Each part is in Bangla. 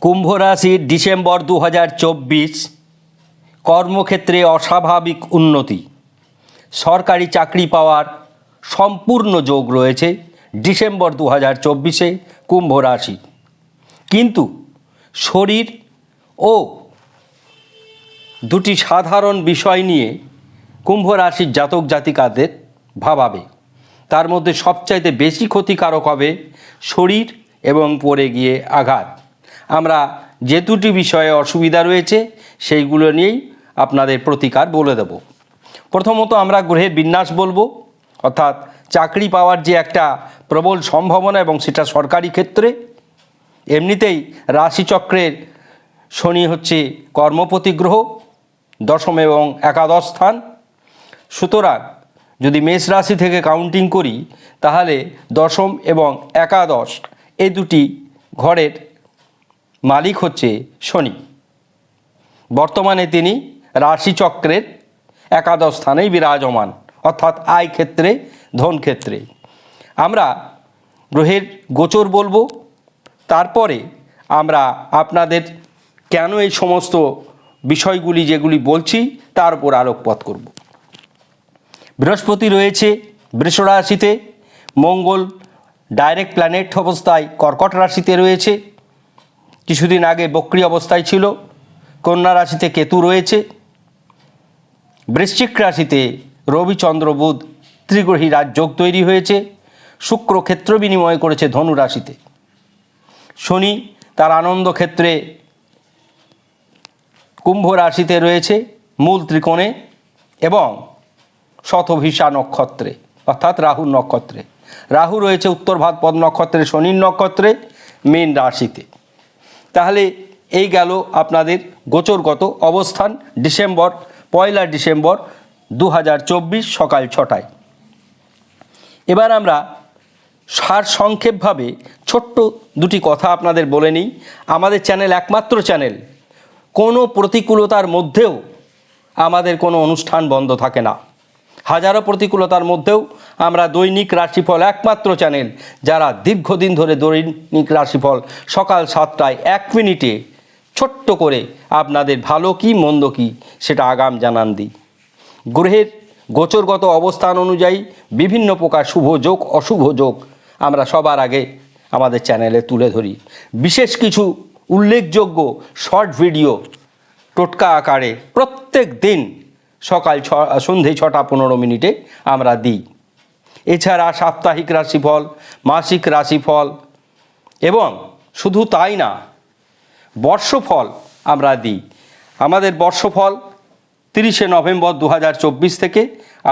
কুম্ভ রাশির ডিসেম্বর 2024 কর্মক্ষেত্রে অস্বাভাবিক উন্নতি, সরকারি চাকরি পাওয়ার সম্পূর্ণ যোগ রয়েছে ডিসেম্বর 2024-এ কুম্ভ রাশি। কিন্তু শরীর ও দুটি সাধারণ বিষয় নিয়ে কুম্ভ রাশির জাতক জাতিকাদের ভাবাবে। তার মধ্যে সবচাইতে বেশি ক্ষতিকারক হবে শরীর এবং পড়ে গিয়ে আঘাত। আমরা যে দুটি বিষয়ে অসুবিধা রয়েছে সেইগুলো নিয়েই আপনাদের প্রতিকার বলে দেব। প্রথমত আমরা গ্রহের বিন্যাস বলবো, অর্থাৎ চাকরি পাওয়ার যে একটা প্রবল সম্ভাবনা এবং সেটা সরকারি ক্ষেত্রে। এমনিতেই রাশিচক্রের শনি হচ্ছে কর্মপতি গ্রহ, দশম এবং একাদশ স্থান। সুতরাং যদি মেষ রাশি থেকে কাউন্টিং করি তাহলে দশম এবং একাদশ এই দুটি ঘরের মালিক হচ্ছে শনি। বর্তমানে তিনি রাশিচক্রের একাদশ স্থানেই বিরাজমান, অর্থাৎ আয় ক্ষেত্রে, ধন ক্ষেত্রে। আমরা গ্রহের গোচর বলবো, তারপরে আমরা আপনাদের কেন এই সমস্ত বিষয়গুলি যেগুলি বলছি তার উপর আলোকপাত করব। বৃহস্পতি রয়েছে বৃষ রাশিতে, মঙ্গল ডাইরেক্ট প্ল্যানেট অবস্থায় কর্কট রাশিতে রয়েছে, কিছুদিন আগে বক্রী অবস্থায় ছিল। কন্যা রাশিতে কেতু রয়েছে, বৃশ্চিক রাশিতে রবিচন্দ্র বুধ ত্রিগ্রহী রাজযোগ তৈরি হয়েছে, শুক্র ক্ষেত্র বিনিময় করেছে ধনু রাশিতে, শনি তার আনন্দ ক্ষেত্রে কুম্ভ রাশিতে রয়েছে মূল ত্রিকোণে এবং শতভিষা নক্ষত্রে, অর্থাৎ রাহুর নক্ষত্রে। রাহু রয়েছে উত্তর ভাদ্রপদ নক্ষত্রে, শনির নক্ষত্রে, মীন রাশিতে। তাহলে এই গেল আপনাদের গোচরগত অবস্থান পয়লা ডিসেম্বর 2024 সকাল 6টায়। এবার আমরা সারসংক্ষেপভাবে ছোট্ট দুটি কথা আপনাদের বলে নিই। আমাদের চ্যানেল একমাত্র চ্যানেল, কোনো প্রতিকূলতার মধ্যেও আমাদের কোনো অনুষ্ঠান বন্ধ থাকে না। হাজারো প্রতিকূলতার মধ্যেও আমরা দৈনিক রাশিফল একমাত্র চ্যানেল যারা দীর্ঘদিন ধরে দৈনিক রাশিফল সকাল 7টায় 1 মিনিটে ছোট্ট করে আপনাদের ভালো কি মন্দ কি সেটা আগাম জানান দিই। গ্রহের গোচরগত অবস্থান অনুযায়ী বিভিন্ন প্রকার শুভ যোগ অশুভ যোগ আমরা সবার আগে আমাদের চ্যানেলে তুলে ধরি। বিশেষ কিছু উল্লেখযোগ্য শর্ট ভিডিও টোটকা আকারে প্রত্যেক দিন সকাল সন্ধে 6:15 আমরা দিই। এছাড়া সাপ্তাহিক রাশিফল, মাসিক রাশিফল এবং শুধু তাই না, বর্ষফল আমরা দিই। আমাদের বর্ষফল 30শে নভেম্বর 2024 থেকে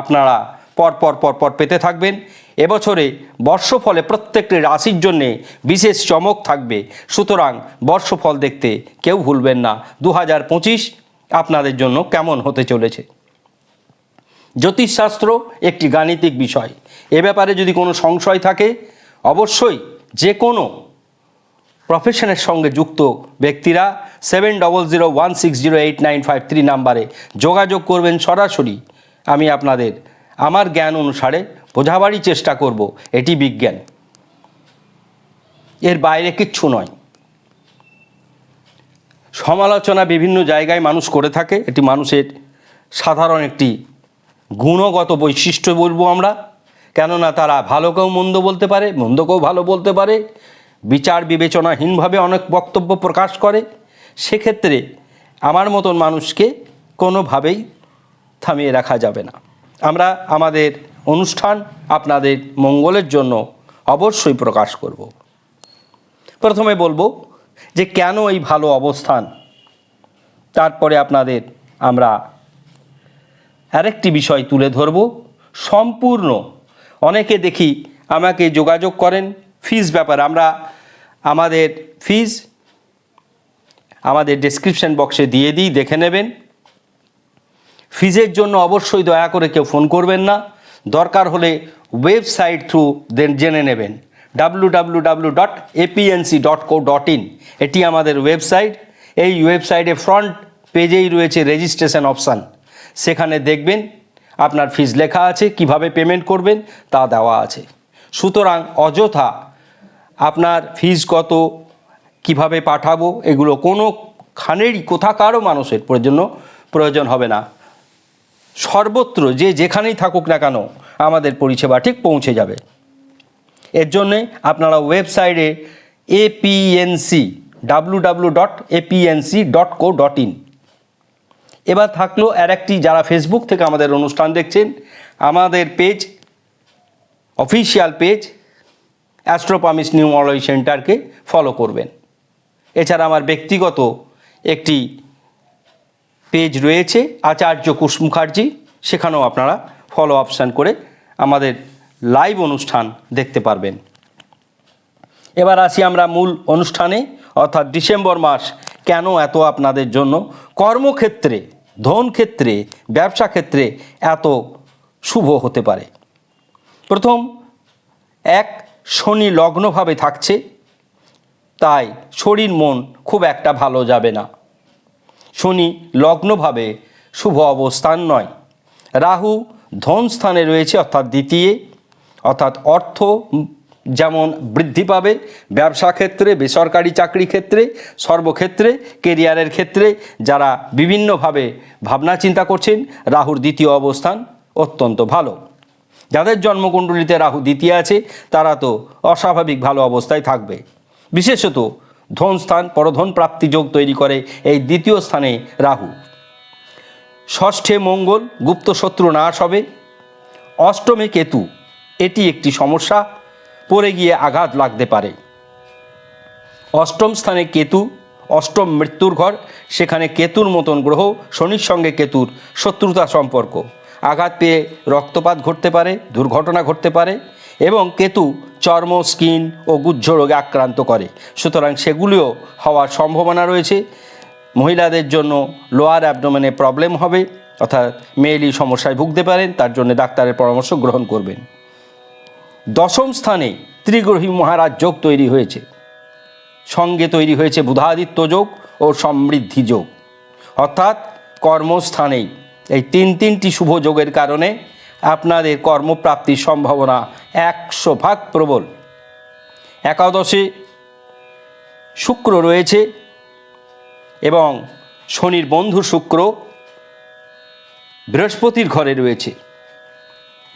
আপনারা পরপর পেতে থাকবেন। এবছরে বর্ষফলে প্রত্যেকটি রাশির জন্যে বিশেষ চমক থাকবে, সুতরাং বর্ষফল দেখতে কেউ ভুলবেন না 2025 আপনাদের জন্য কেমন হতে চলেছে। জ্যোতিষশাস্ত্র একটি গাণিতিক বিষয়। এ ব্যাপারে যদি কোনো সংশয় থাকে অবশ্যই যে কোনো প্রফেশনের সঙ্গে যুক্ত ব্যক্তিরা 7001608953 নাম্বারে যোগাযোগ করবেন সরাসরি। আমি আপনাদের আমার জ্ঞান অনুসারে বোঝাবারই চেষ্টা করব। এটি বিজ্ঞান, এর বাইরে কিচ্ছু নয়। সমালোচনা বিভিন্ন জায়গায় মানুষ করে থাকে, এটি মানুষের সাধারণ একটি গুণগত বৈশিষ্ট্য বলবো আমরা। কেননা তারা ভালোকেও মন্দ বলতে পারে, মন্দকেও ভালো বলতে পারে, বিচার বিবেচনাহীনভাবে অনেক বক্তব্য প্রকাশ করে। সেক্ষেত্রে আমার মতন মানুষকে কোনোভাবেই থামিয়ে রাখা যাবে না। আমরা আমাদের অনুষ্ঠান আপনাদের মঙ্গলের জন্য অবশ্যই প্রকাশ করব। প্রথমে বলবো যে কেন এই ভালো অবস্থান, তারপরে আপনাদের আমরা আরেকটি বিষয় তুলে ধরব সম্পূর্ণ। অনেকে দেখি আমাকে যোগাযোগ করেন ফিজ ব্যাপারে। আমরা আমাদের ফিজ আমাদের ডেসক্রিপশন বক্সে দিয়ে দিই, দেখে নেবেন। ফিজের জন্য অবশ্যই দয়া করে কেউ ফোন করবেন না, দরকার হলে ওয়েবসাইট থ্রু জেনে নেবেন। www.apnc.co.in এটি আমাদের ওয়েবসাইট। এই ওয়েবসাইটে ফ্রন্ট পেজেই রয়েছে রেজিস্ট্রেশন অপশান, সেখানে দেখবেন আপনার ফিজ লেখা আছে, কিভাবে পেমেন্ট করবেন তা দেওয়া আছে। সুতরাং অযথা আপনার ফিজ কত, কিভাবে পাঠাবো, এগুলো কোনো খানেরই কোথাকারও মানুষের প্রয়োজন হবে না। সর্বত্র যে যেখানেই থাকুক না কেন আমাদের পরিষেবা ঠিক পৌঁছে যাবে। এর জন্যে আপনারা ওয়েবসাইটে www.apnc.co.in। এবার থাকলো আর একটি, যারা ফেসবুক থেকে আমাদের অনুষ্ঠান দেখছেন, আমাদের page, official page astro পামিস নিউমোলজি সেন্টারকে follow করবেন। এছাড়া আমার ব্যক্তিগত একটি পেজ রয়েছে আচার্য কুশ মুখার্জি, সেখানেও আপনারা ফলো অপশান করে আমাদের লাইভ অনুষ্ঠান দেখতে পারবেন। এবার আসি আমরা মূল অনুষ্ঠানে, অর্থাৎ ডিসেম্বর মাস কেন এত আপনাদের জন্য কর্মক্ষেত্রে, ধন ক্ষেত্রে, ব্যবসা ক্ষেত্রে এত শুভ হতে পারে। প্রথম, শনি লগ্নভাবে থাকছে, তাই শরীর মন খুব একটা ভালো যাবে না। শনি লগ্নভাবে শুভ অবস্থান নয়। রাহু ধন স্থানে রয়েছে, অর্থাৎ দ্বিতীয়, অর্থাৎ অর্থ যেমন বৃদ্ধি পাবে ব্যবসা ক্ষেত্রে, বেসরকারি চাকরি ক্ষেত্রে, সর্বক্ষেত্রে, কেরিয়ারের ক্ষেত্রে যারা বিভিন্নভাবে ভাবনা চিন্তা করছেন, রাহুর দ্বিতীয় অবস্থান অত্যন্ত ভালো। যাদের জন্মকুণ্ডলিতে রাহু দ্বিতীয় আছে তারা তো অস্বাভাবিক ভালো অবস্থায় থাকবে। বিশেষত ধনস্থান, পরধন প্রাপ্তি যোগ তৈরি করে এই দ্বিতীয় স্থানে রাহু। ষষ্ঠে মঙ্গল, গুপ্ত শত্রু নাশ হবে। অষ্টমে কেতু, এটি একটি সমস্যা, পড়ে গিয়ে আঘাত লাগতে পারে। অষ্টম স্থানে কেতু, অষ্টম মৃত্যুর ঘর, সেখানে কেতুর মতন গ্রহ, শনির সঙ্গে কেতুর শত্রুতা সম্পর্ক, আঘাত পেয়ে রক্তপাত ঘটতে পারে, দুর্ঘটনা ঘটতে পারে, এবং কেতু চর্ম, স্কিন ও গুহ্য রোগে আক্রান্ত করে, সুতরাং সেগুলিও হওয়ার সম্ভাবনা রয়েছে। মহিলাদের জন্য লোয়ার অ্যাবডোমেনে প্রবলেম হবে, অর্থাৎ মেয়েলি সমস্যায় ভুগতে পারেন, তার জন্য ডাক্তারের পরামর্শ গ্রহণ করবেন। দশম স্থানে ত্রিগ্রহী মহারাজ যোগ তৈরি হয়েছে, সঙ্গে তৈরি হয়েছে বুধাদিত্য যোগ ও সমৃদ্ধি যোগ, অর্থাৎ কর্মস্থানেই এই তিনটি শুভ যোগের কারণে আপনাদের কর্মপ্রাপ্তির সম্ভাবনা 100% প্রবল। একাদশে শুক্র রয়েছে এবং শনির বন্ধু শুক্র বৃহস্পতির ঘরে রয়েছে।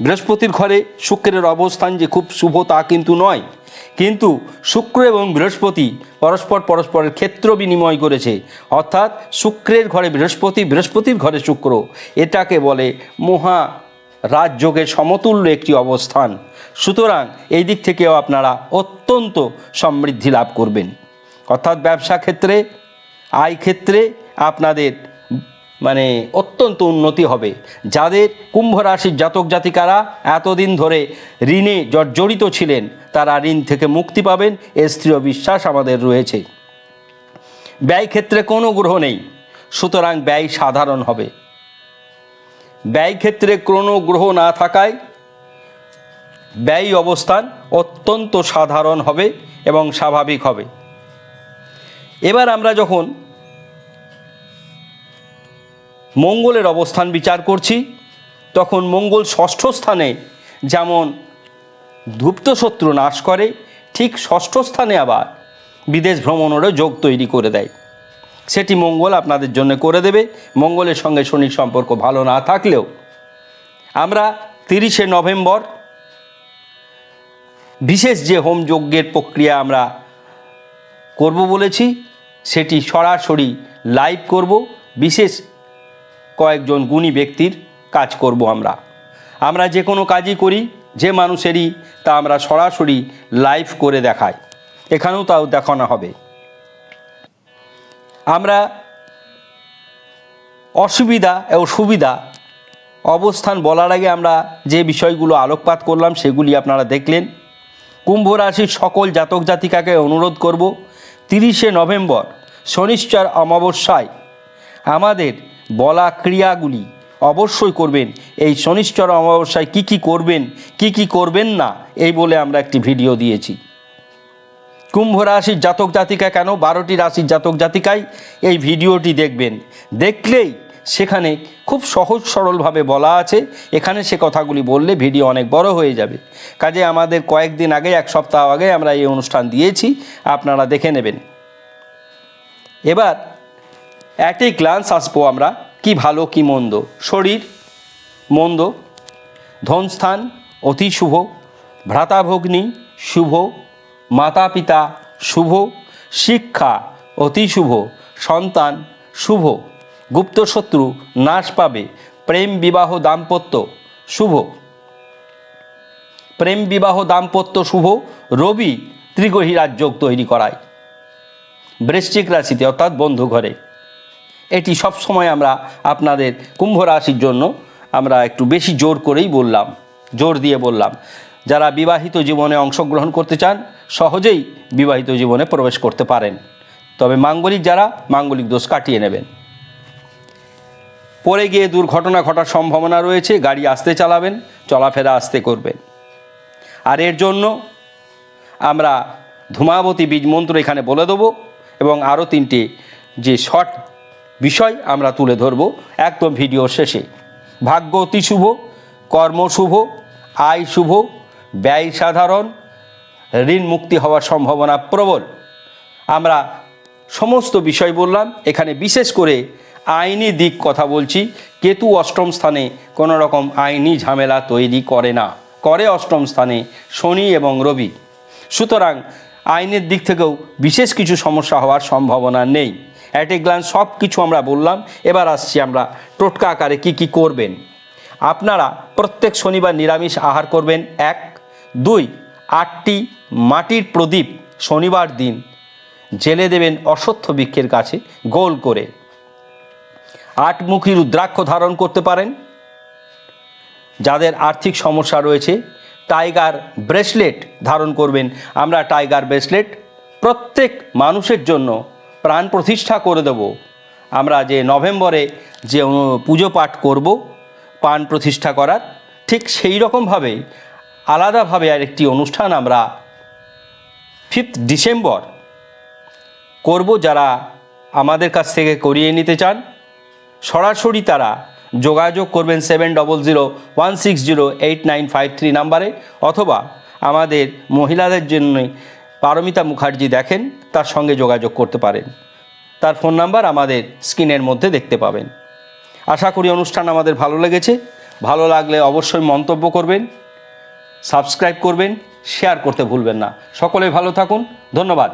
বৃহস্পতির ঘরে শুক্রের অবস্থান যে খুব শুভ তা কিন্তু নয়, কিন্তু শুক্র এবং বৃহস্পতি পরস্পরের ক্ষেত্র বিনিময় করেছে, অর্থাৎ শুক্রের ঘরে বৃহস্পতি, বৃহস্পতির ঘরে শুক্র, এটাকে বলে মহা রাজযোগের সমতুল্য একটি অবস্থান। সুতরাং এই দিক থেকেও আপনারা অত্যন্ত সমৃদ্ধি লাভ করবেন, অর্থাৎ ব্যবসা ক্ষেত্রে, আয় ক্ষেত্রে আপনাদের অত্যন্ত উন্নতি হবে। যাদের কুম্ভ রাশির জাতক জাতিকারা এতদিন ধরে ঋণে জর্জরিত ছিলেন তারা ঋণ থেকে মুক্তি পাবেন, এ স্থির বিশ্বাস আমাদের রয়েছে। ব্যয় ক্ষেত্রে কোনো গ্রহ নেই, সুতরাং ব্যয় সাধারণ হবে। ব্যয় ক্ষেত্রে কোনো গ্রহ না থাকায় ব্যয় অবস্থান অত্যন্ত সাধারণ হবে এবং স্বাভাবিক হবে। এবার আমরা যখন মঙ্গলের অবস্থান বিচার করছি, তখন মঙ্গল ষষ্ঠ স্থানে যেমন গুপ্ত শত্রু নাশ করে, ঠিক ষষ্ঠ স্থানে আবার বিদেশ ভ্রমণেরও যোগ তৈরি করে দেয়। সেটি মঙ্গল আপনাদের জন্য করে দেবে। মঙ্গলের সঙ্গে শনির সম্পর্ক ভালো না থাকলেও আমরা 30শে নভেম্বর বিশেষ যে হোম যজ্ঞের প্রক্রিয়া আমরা করব বলেছি, সেটি সরাসরি লাইভ করব। বিশেষ কয়েকজন গুণী ব্যক্তির কাজ করব। আমরা যে কোনো কাজই করি, যে মানুষেরই, তা আমরা সরাসরি লাইভ করে দেখাই, এখানেও তাও দেখানো হবে। আমরা অসুবিধা ও সুবিধা অবস্থান বলার আগে আমরা যে বিষয়গুলো আলোকপাত করলাম সেগুলি আপনারা দেখলেন। কুম্ভ রাশির সকল জাতক জাতিকাকে অনুরোধ করব, 30শে নভেম্বর শনিশ্চর অমাবস্যায় আমাদের বলা ক্রিয়াগুলি অবশ্যই করবেন। এই শনিশ্চর অমাবস্যায় কী করবেন, কী করবেন না, এই বলে আমরা একটি ভিডিও দিয়েছি। কুম্ভ রাশির জাতক জাতিকা কেন, 12টি রাশির জাতক জাতিকাই এই ভিডিওটি দেখবেন। দেখলেই সেখানে খুব সহজ সরলভাবে বলা আছে, এখানে সে কথাগুলি বললে ভিডিও অনেক বড় হয়ে যাবে। কাজে আমাদের কয়েকদিন আগে, 1 সপ্তাহ আগে আমরা এই অনুষ্ঠান দিয়েছি, আপনারা দেখে নেবেন। এবার অ্যাট এ গ্লান্স আসবো আমরা কি ভালো কি মন্দ। শরীর মন্দ, ধনস্থান অতি শুভ, ভ্রাতাভগ্নী শুভ, মাতা পিতা শুভ, শিক্ষা অতি শুভ, সন্তান শুভ, গুপ্তশত্রু নাশ পাবে, প্রেম বিবাহ দাম্পত্য শুভ, প্রেম বিবাহ দাম্পত্য শুভ। রবি ত্রিগ্রহী রাজযোগ তৈরি করায় বৃশ্চিক রাশিতে অর্থাৎ বন্ধু ঘরে। এটি সবসময় আমরা আপনাদের কুম্ভ রাশির জন্য আমরা একটু বেশি জোর করেই বললাম, জোর দিয়ে বললাম। যারা বিবাহিত জীবনে অংশগ্রহণ করতে চান সহজেই বিবাহিত জীবনে প্রবেশ করতে পারেন, তবে মাঙ্গলিক যারা মাঙ্গলিক দোষ কাটিয়ে নেবেন। পরে গিয়ে দুর্ঘটনা ঘটার সম্ভাবনা রয়েছে, গাড়ি আস্তে চালাবেন, চলাফেরা আস্তে করবেন। আর এর জন্য আমরা ধূমাবতী বীজ মন্ত্র এখানে বলে দেবো এবং আরও 3টে যে শর্ট বিষয় আমরা তুলে ধরব একদম ভিডিও শেষে। ভাগ্য অতি শুভ, কর্ম শুভ, আয় শুভ, ব্যয় সাধারণ, ঋণ মুক্তি হওয়ার সম্ভাবনা প্রবল। আমরা সমস্ত বিষয় বললাম। এখানে বিশেষ করে আইনি দিক কথা বলছি। কেতু অষ্টম স্থানে কোনো রকম আইনি ঝামেলা তৈরি করে না, করে অষ্টম স্থানে শনি এবং রবি। সুতরাং আইনের দিক থেকেও বিশেষ কিছু সমস্যা হওয়ার সম্ভাবনা নেই। অ্যাট এ গ্লান্স সব কিছু আমরা বললাম। এবার আসছি আমরা টোটকা আকারে কি করবেন। আপনারা প্রত্যেক শনিবার নিরামিষ আহার করবেন 1, 2 8টি মাটির প্রদীপ শনিবার দিন জেলে দেবেন অশ্বত্থ বৃক্ষের কাছে গোল করে। 8মুখী রুদ্রাক্ষ ধারণ করতে পারেন। যাদের আর্থিক সমস্যা রয়েছে টাইগার ব্রেসলেট ধারণ করবেন। আমরা টাইগার ব্রেসলেট প্রত্যেক মানুষের জন্য প্রাণ প্রতিষ্ঠা করে দেব। আমরা যে নভেম্বরে যে পুজো পাঠ করব প্রাণ প্রতিষ্ঠা করার, ঠিক সেই রকমভাবেই আলাদাভাবে আরেকটি অনুষ্ঠান আমরা 5 ডিসেম্বর করব। যারা আমাদের কাছ থেকে করিয়ে নিতে চান সরাসরি তারা যোগাযোগ করবেন 7001608953 নাম্বারে, অথবা আমাদের মহিলাদের জন্য পারমিতা মুখার্জি দেখেন তার সঙ্গে যোগাযোগ করতে পারেন। তার ফোন নাম্বার আমাদের স্ক্রিনের মধ্যে দেখতে পাবেন। আশা করি অনুষ্ঠান আমাদের ভালো লেগেছে। ভালো লাগলে অবশ্যই মন্তব্য করবেন, সাবস্ক্রাইব করবেন, শেয়ার করতে ভুলবেন না। সকলে ভালো থাকুন। ধন্যবাদ।